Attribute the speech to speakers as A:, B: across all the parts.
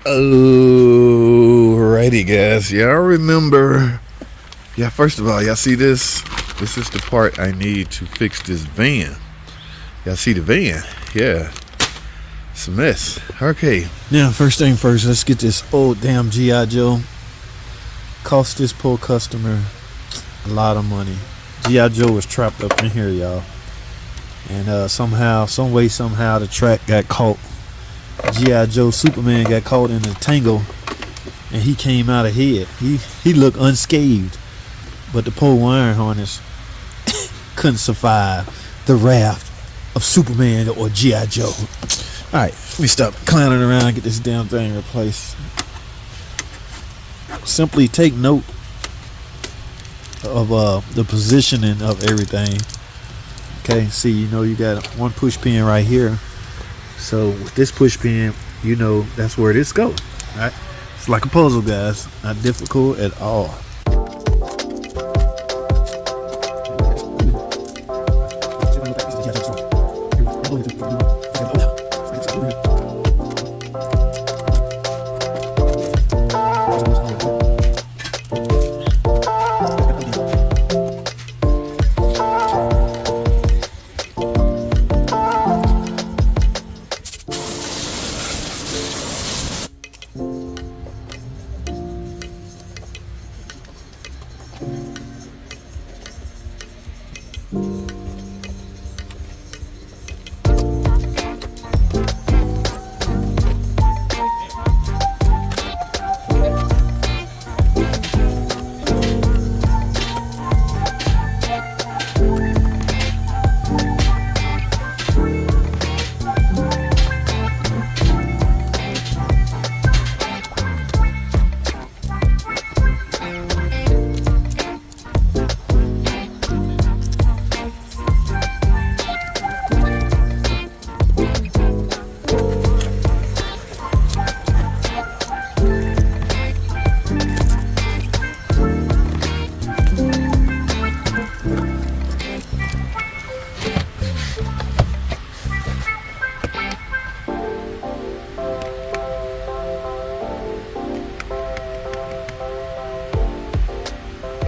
A: Alrighty, guys. Y'all remember? Yeah, first of all, y'all see this? This is the part I need to fix this van. Y'all see the van? Yeah. It's a mess. Okay.
B: Now, first thing first, let's get this old damn G.I. Joe. Cost this poor customer a lot of money. G.I. Joe was trapped up in here, y'all. And somehow, the track got caught. G.I. Joe Superman got caught in a tangle, and he came out ahead. He looked unscathed, but the poor wire harness couldn't survive the wrath of Superman or G.I. Joe. Alright, let me stop clowning around and get this damn thing replaced. Simply take note of the positioning of everything. Okay, see, you got one push pin right here. So with this push pin, that's where this goes. Right? It's like a puzzle, guys. Not difficult at all.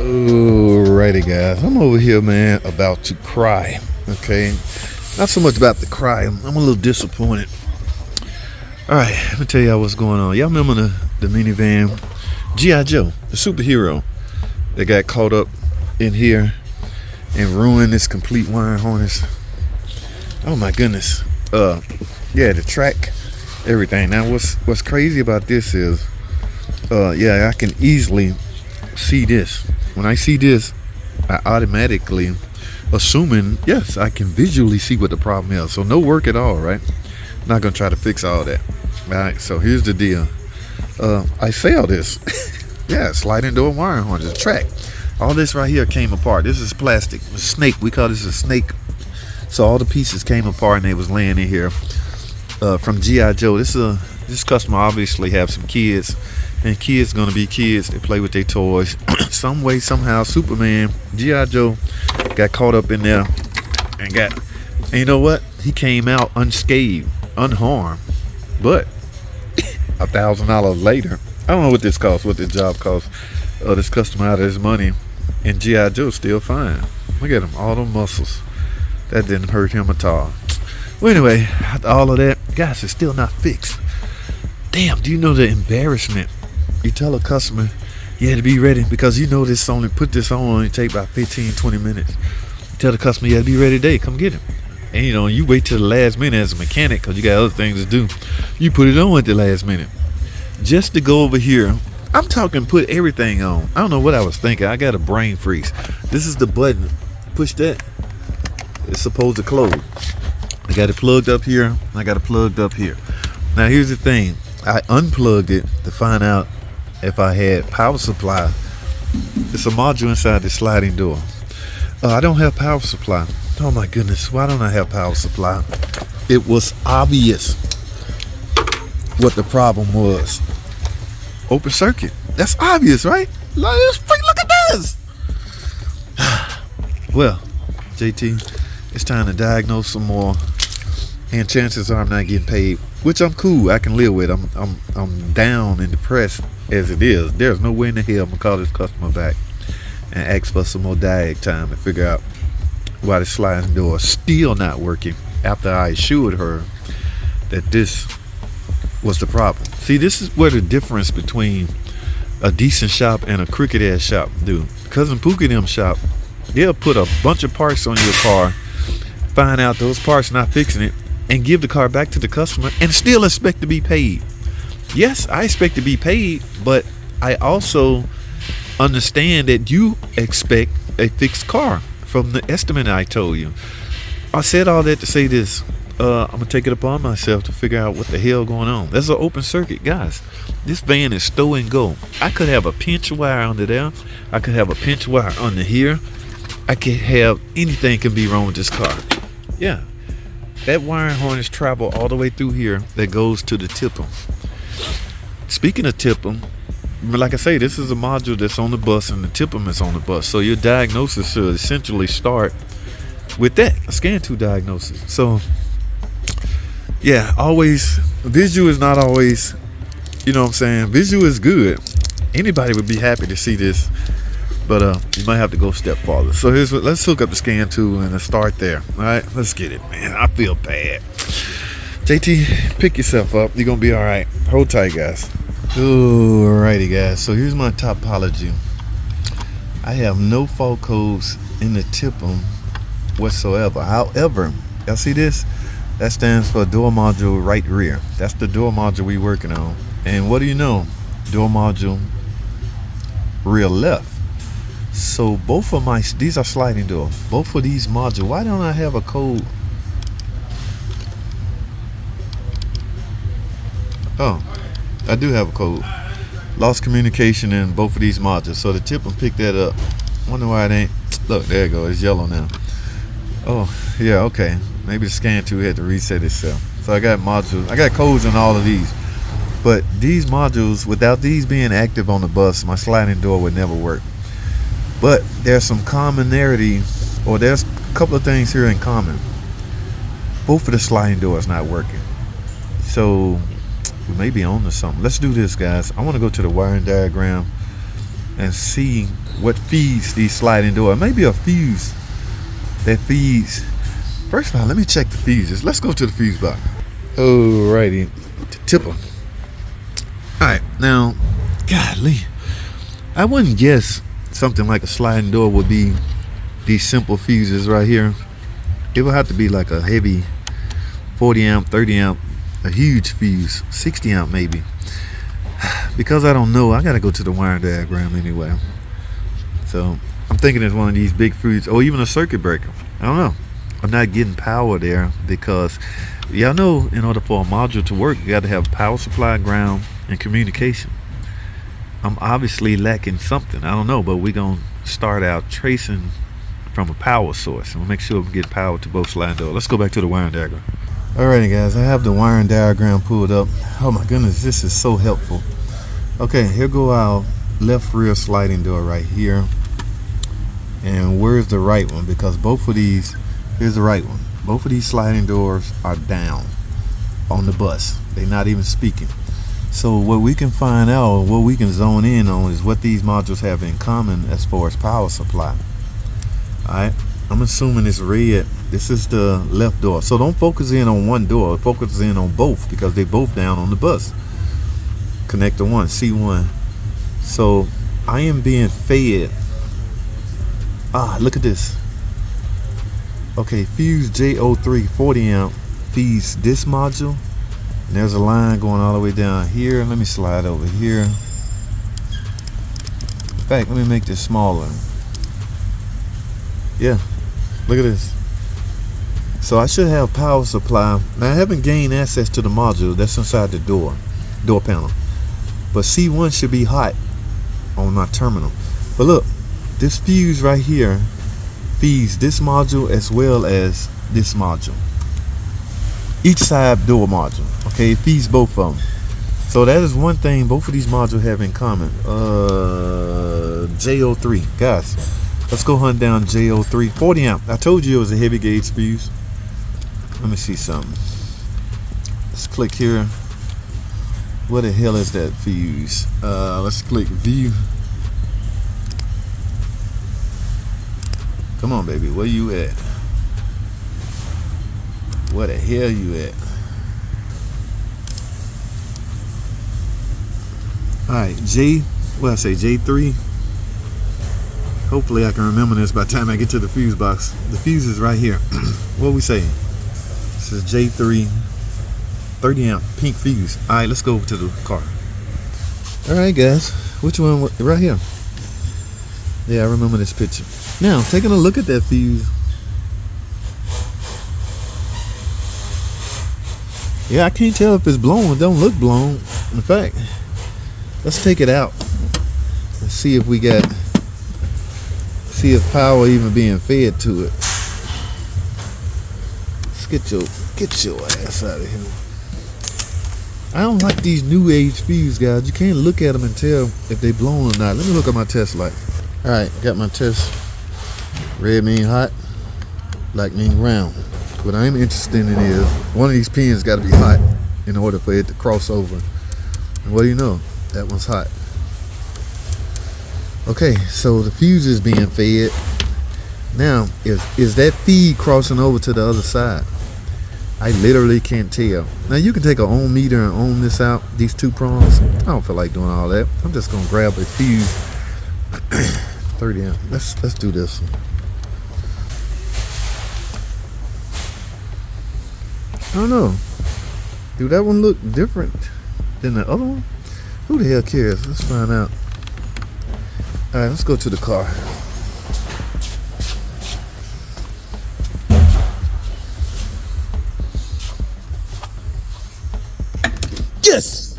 A: Alrighty, guys. I'm over here, man, about to cry. Okay, not so much about the cry. I'm a little disappointed. All right, let me tell y'all what's going on. Y'all remember the minivan, G.I. Joe, the superhero that got caught up in here and ruined this complete wire harness. Oh my goodness. Yeah, the track, everything. Now, what's crazy about this is, I can easily see this. When I see this, I automatically assuming, yes, I can visually see what the problem is. So no work at all, right? I'm not gonna try to fix all that. All right, so here's the deal. I failed this. Yeah, sliding door wire harness, track. All this right here came apart. This is plastic, a snake. We call this a snake. So all the pieces came apart and they was laying in here from G.I. Joe. This customer obviously have some kids, and kids gonna be kids. They play with their toys. Some way, somehow, Superman, G.I. Joe, got caught up in there and you know what? He came out unscathed, unharmed. But $1,000 later, I don't know what this cost, what this job cost. This customer out of his money, and G.I. Joe's still fine. Look at him, all them muscles. That didn't hurt him at all. Well, anyway, after all of that, guys, it's still not fixed. Damn, do you know the embarrassment? You tell a customer you had to be ready because this only put this on take about 15-20 minutes. You tell the customer you had to be ready today, come get him. And you wait till the last minute as a mechanic because you got other things to do. You put it on at the last minute just to go over here. I'm talking put everything on. I don't know what I was thinking. I got a brain freeze. This is the button. Push that. It's supposed to close. I got it plugged up here. I got it plugged up here. Now here's the thing. I unplugged it to find out if I had power supply. It's a module inside the sliding door. I don't have power supply. Oh my goodness, why don't I have power supply? It was obvious what the problem was. Open circuit. That's obvious, right? Look at this. Well, JT, it's time to diagnose some more, and chances are I'm not getting paid which I'm cool. I can live with. I'm down and depressed as it is. There's no way in the hell I'm gonna call this customer back and ask for some more diag time to figure out why the sliding door is still not working after I assured her that this was the problem. See, this is where the difference between a decent shop and a crooked ass shop do. Cousin Pookie them shop, they'll put a bunch of parts on your car, find out those parts not fixing it, and give the car back to the customer and still expect to be paid. Yes, I expect to be paid, but I also understand that you expect a fixed car from the estimate I told you. I said all that to say this. I'm gonna take it upon myself to figure out what the hell going on. That's an open circuit, guys. This van is stow and go. I could have a pinch wire under there. I could have a pinch wire under here. I could have anything can be wrong with this car. Yeah, that wiring harness travel all the way through here that goes to the tip'em. Speaking of tip'em, like I say, this is a module that's on the bus and the tip'em is on the bus. So your diagnosis should essentially start with that, a scan 2 diagnosis. So yeah, always, visual is not always, you know what I'm saying? Visual is good. Anybody would be happy to see this, but you might have to go a step farther. So here's what, let's hook up the scan 2 and let's start there. All right, let's get it, man. I feel bad. JT, pick yourself up. You're gonna be all right. Hold tight, guys. Alrighty, guys. So here's my topology. I have no fault codes in the tip'em whatsoever. However, y'all see this? That stands for door module right rear. That's the door module we working on. And what do you know? Door module rear left. So both of my, these are sliding door. Both of these modules, why don't I have a code? Oh, I do have a code. Lost communication in both of these modules. So the tip will pick that up. Wonder why it ain't. Look, there it goes. It's yellow now. Oh, yeah, okay. Maybe the scan 2 had to reset itself. So I got modules. I got codes on all of these. But these modules, without these being active on the bus, my sliding door would never work. But there's some commonality, or there's a couple of things here in common. Both of the sliding doors not working. So we may be on to something. Let's do this, guys. I want to go to the wiring diagram and see what feeds these sliding doors. Maybe a fuse that feeds. First of all, let me check the fuses. Let's go to the fuse box. Alrighty, tip them. Alright, now, golly, I wouldn't guess something like a sliding door would be these simple fuses right here. It would have to be like a heavy 40 amp, 30 amp, a huge fuse, 60 amp maybe. Because I don't know, I gotta go to the wiring diagram anyway. So I'm thinking it's one of these big fuses, or even a circuit breaker. I don't know. I'm not getting power there because y'all know in order for a module to work, you got to have power supply, ground, and communication. I'm obviously lacking something. I don't know, but we're going to start out tracing from a power source and we'll make sure we get power to both sliding doors. Let's go back to the wiring diagram. Alrighty, guys, I have the wiring diagram pulled up. Oh my goodness, this is so helpful. Okay, here go our left rear sliding door right here. And where's the right one? Because both of these, here's the right one. Both of these sliding doors are down on the bus. They're not even speaking. So what we can find out, what we can zone in on, is what these modules have in common as far as power supply. Alright, I'm assuming it's red. This is the left door. So don't focus in on one door. Focus in on both because they're both down on the bus. Connector 1, C1. So I am being fed. Look at this. Okay, fuse J03 40 amp feeds this module. And there's a line going all the way down here. Let me slide over here. In fact, let me make this smaller. Yeah, look at this. So I should have power supply. Now I haven't gained access to the module that's inside the door panel. But C1 should be hot on my terminal. But look, this fuse right here feeds this module as well as this module. Each side door module. Okay, it feeds both of them. So that is one thing both of these modules have in common. J03. Guys, let's go hunt down J03 40 amp. I told you it was a heavy gauge fuse. Let me see something.
B: Let's click here. What the hell is that fuse? Let's click view. Come on, baby, where you at? Where the hell you at? Alright, J3. Hopefully I can remember this by the time I get to the fuse box. The fuse is right here. What we saying? This is J3, 30 amp pink fuse. Alright, let's go over to the car. Alright guys, which one? Right here. Yeah, I remember this picture. Now, taking a look at that fuse. Yeah, I can't tell if it's blown. It don't look blown. In fact, let's take it out and see if we got, see if power even being fed to it. Let's get your ass out of here. I don't like these new age fuse, guys. You can't look at them and tell if they blown or not. Let me look at my test light. All right, got my test. Red mean hot, black mean round. What I'm interested in is one of these pins got to be hot in order for it to cross over. And what do you know? That one's hot. Okay, so the fuse is being fed. Now, is that feed crossing over to the other side? I literally can't tell. Now you can take an ohm meter and ohm this out, these two prongs. I don't feel like doing all that. I'm just gonna grab a fuse. 30 amp. Let's do this one. I don't know. Do that one look different than the other one? Who the hell cares? Let's find out. Alright, let's go to the car. Yes!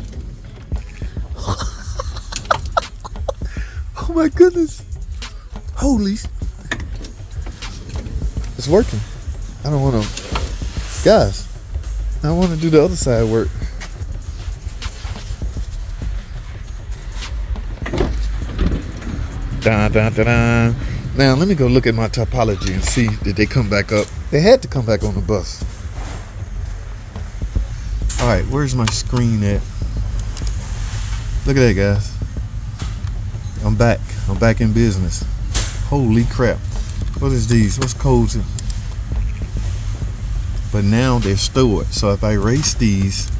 B: Oh my goodness. Holy. It's working. I don't want to. Guys, I want to do the other side work. Dun, dun, dun, dun. Now let me go look at my topology and see did they come back up. They had to come back on the bus. Alright, where's my screen at? Look at that, guys. I'm back. I'm back in business. Holy crap. What is these? What's codes? But now they're stored. So if I erase these,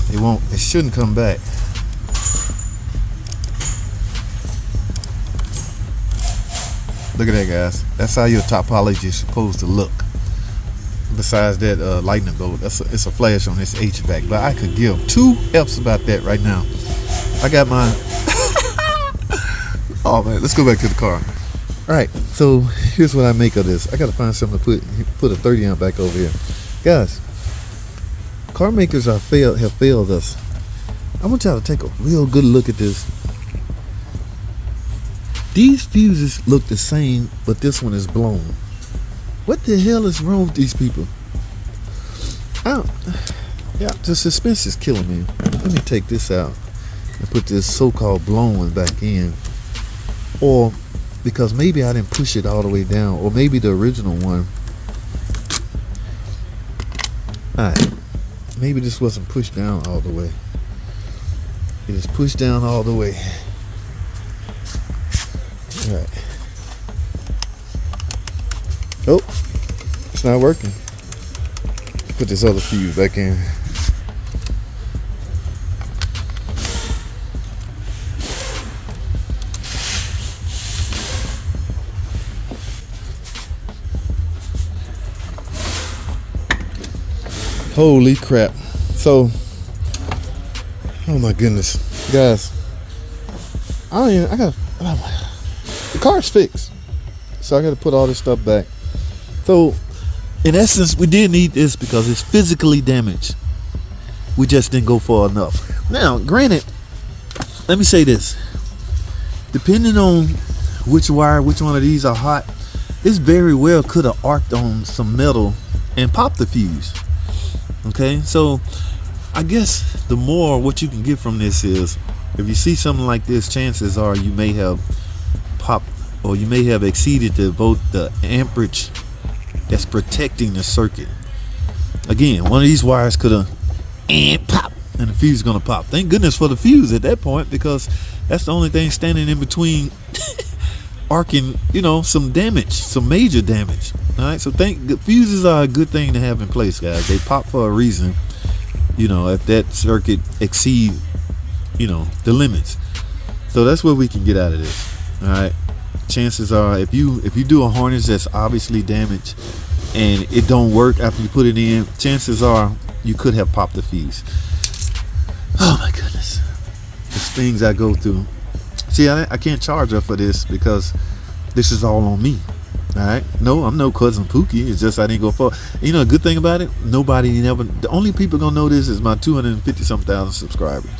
B: they shouldn't come back. Look at that, guys. That's how your topology is supposed to look. Besides that lightning bolt, it's a flash on this HVAC. But I could give two F's about that right now. I got my oh man, let's go back to the car. Alright, so here's what I make of this. I gotta find something to put a 30 amp back over here. Guys, car makers have failed us. I want y'all to take a real good look at this. These fuses look the same, but this one is blown. What the hell is wrong with these people? Yeah, the suspense is killing me. Let me take this out and put this so-called blown one back in. Or because maybe I didn't push it all the way down, or maybe the original one. Alright, maybe this wasn't pushed down all the way. It is pushed down all the way. Alright. Oh, it's not working. Put this other fuse back in. Holy crap. So, oh my goodness. Guys, the car's fixed. So I gotta put all this stuff back. So, in essence, we did need this because it's physically damaged. We just didn't go far enough. Now, granted, let me say this. Depending on which one of these are hot, this very well could have arced on some metal and popped the fuse. Okay, so I guess the more what you can get from this is, if you see something like this, chances are you may have popped, or you may have exceeded the amperage that's protecting the circuit. Again, one of these wires could have and pop, and the fuse is gonna pop. Thank goodness for the fuse at that point, because that's the only thing standing in between arcing, some damage, some major damage. All right, so fuses are a good thing to have in place, guys. They pop for a reason. If that circuit exceed, the limits. So that's what we can get out of this. All right. Chances are, if you do a harness that's obviously damaged and it don't work after you put it in, chances are you could have popped the fuse. Oh my goodness, there's things I go through. See, I can't charge her for this because this is all on me. All right, no, I'm no cousin Pookie. It's just I didn't go for. A good thing about it, the only people gonna know this is my 250-some-thousand subscribers.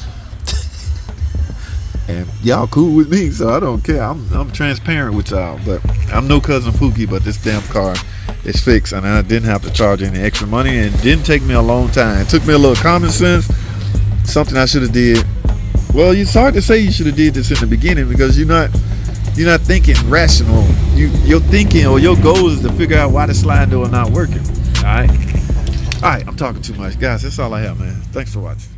B: And y'all cool with me, so I don't care. I'm transparent with y'all, but I'm no cousin Pookie. But this damn car is fixed, and I didn't have to charge any extra money, and it didn't take me a long time. It took me a little common sense, something I should have did. Well, it's hard to say you should have did this in the beginning, because you're not thinking rational. Your thinking or your goal is to figure out why the slide door is not working. All right, I'm talking too much, guys. That's all I have, man. Thanks for watching.